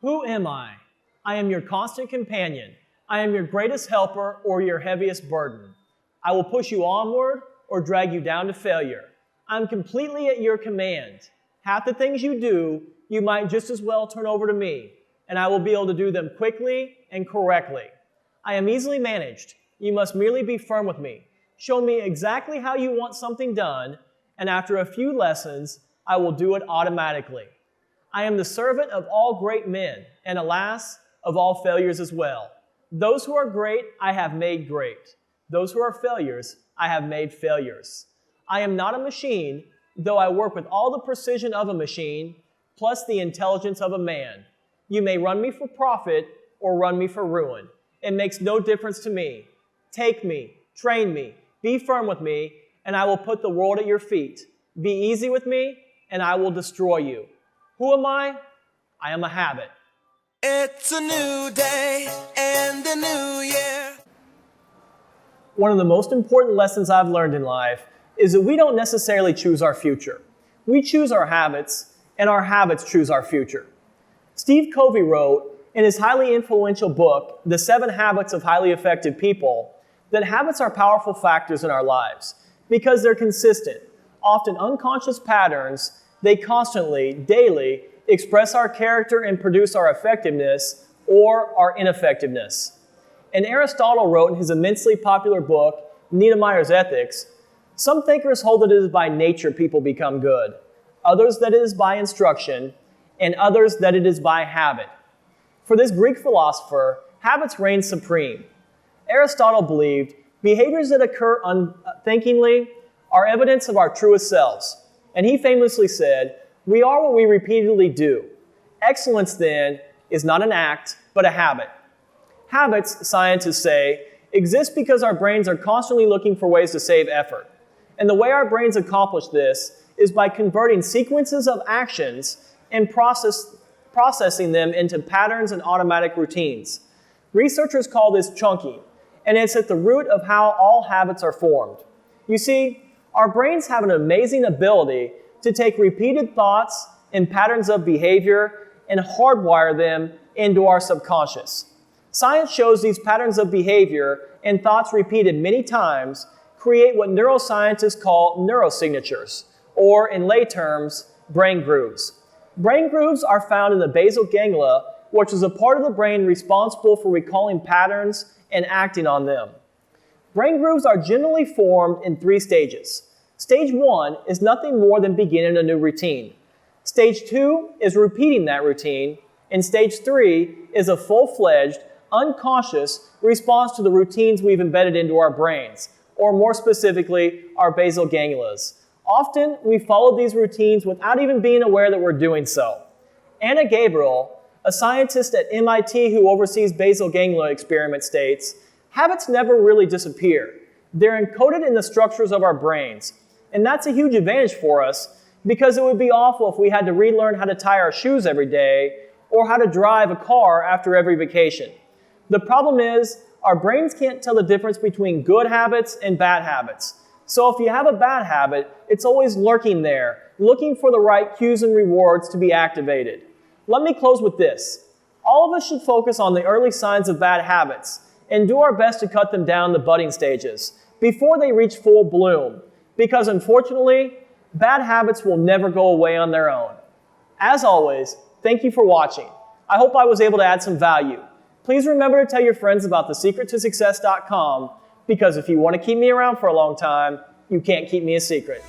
Who am I? I am your constant companion. I am your greatest helper or your heaviest burden. I will push you onward or drag you down to failure. I'm completely at your command. Half the things you do, you might just as well turn over to me, and I will be able to do them quickly and correctly. I am easily managed. You must merely be firm with me. Show me exactly how you want something done, and after a few lessons, I will do it automatically. I am the servant of all great men, and alas, of all failures as well. Those who are great, I have made great. Those who are failures, I have made failures. I am not a machine, though I work with all the precision of a machine, plus the intelligence of a man. You may run me for profit or run me for ruin. It makes no difference to me. Take me, train me, be firm with me, and I will put the world at your feet. Be easy with me, and I will destroy you. Who am I? I am a habit. It's a new day and a new year. One of the most important lessons I've learned in life is that we don't necessarily choose our future. We choose our habits, and our habits choose our future. Steve Covey wrote in his highly influential book, The 7 Habits of Highly Effective People, that habits are powerful factors in our lives because they're consistent, often unconscious patterns. They constantly, daily, express our character and produce our effectiveness or our ineffectiveness. And Aristotle wrote in his immensely popular book, Nicomachean Ethics, some thinkers hold that it is by nature people become good, others that it is by instruction, and others that it is by habit. For this Greek philosopher, habits reign supreme. Aristotle believed behaviors that occur unthinkingly are evidence of our truest selves. And he famously said, "We are what we repeatedly do." Excellence, then, is not an act, but a habit. Habits, scientists say, exist because our brains are constantly looking for ways to save effort. And the way our brains accomplish this is by converting sequences of actions and processing them into patterns and automatic routines. Researchers call this chunking, and it's at the root of how all habits are formed. You see, our brains have an amazing ability to take repeated thoughts and patterns of behavior and hardwire them into our subconscious. Science shows these patterns of behavior and thoughts repeated many times create what neuroscientists call neurosignatures, or in lay terms, brain grooves. Brain grooves are found in the basal ganglia, which is a part of the brain responsible for recalling patterns and acting on them. Brain grooves are generally formed in 3 stages. Stage 1 is nothing more than beginning a new routine. Stage 2 is repeating that routine, and Stage 3 is a full-fledged, unconscious response to the routines we've embedded into our brains, or more specifically, our basal ganglias. Often, we follow these routines without even being aware that we're doing so. Anna Gabriel, a scientist at MIT who oversees basal ganglia experiments, states, habits never really disappear. They're encoded in the structures of our brains. And that's a huge advantage for us because it would be awful if we had to relearn how to tie our shoes every day or how to drive a car after every vacation. The problem is our brains can't tell the difference between good habits and bad habits. So if you have a bad habit, it's always lurking there, looking for the right cues and rewards to be activated. Let me close with this. All of us should focus on the early signs of bad habits and do our best to cut them down the budding stages before they reach full bloom, because unfortunately, bad habits will never go away on their own. As always, thank you for watching. I hope I was able to add some value. Please remember to tell your friends about thesecrettosuccess.com, because if you want to keep me around for a long time, you can't keep me a secret.